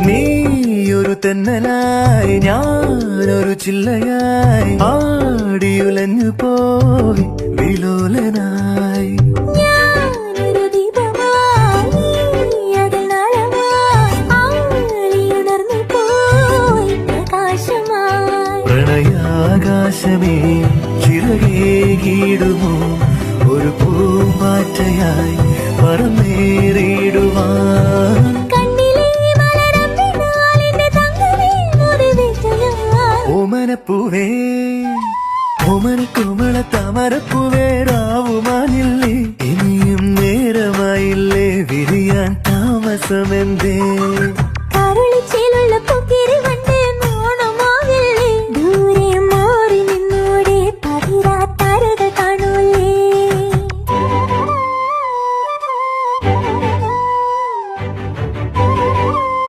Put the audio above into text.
നീയൊരു തെന്നലായി ഞാനൊരു ചില്ലയായി ആടിയുലഞ്ഞു പോയി വിലോലനായി. പ്രണയാകാശമേ ചിറകേകിടുമോ ഒരു പൂമ്പാറ്റയായി പറന്നേറിടുവാൻ. ഓമനപ്പൂവേ ഓമന കോമള താമരപ്പൂ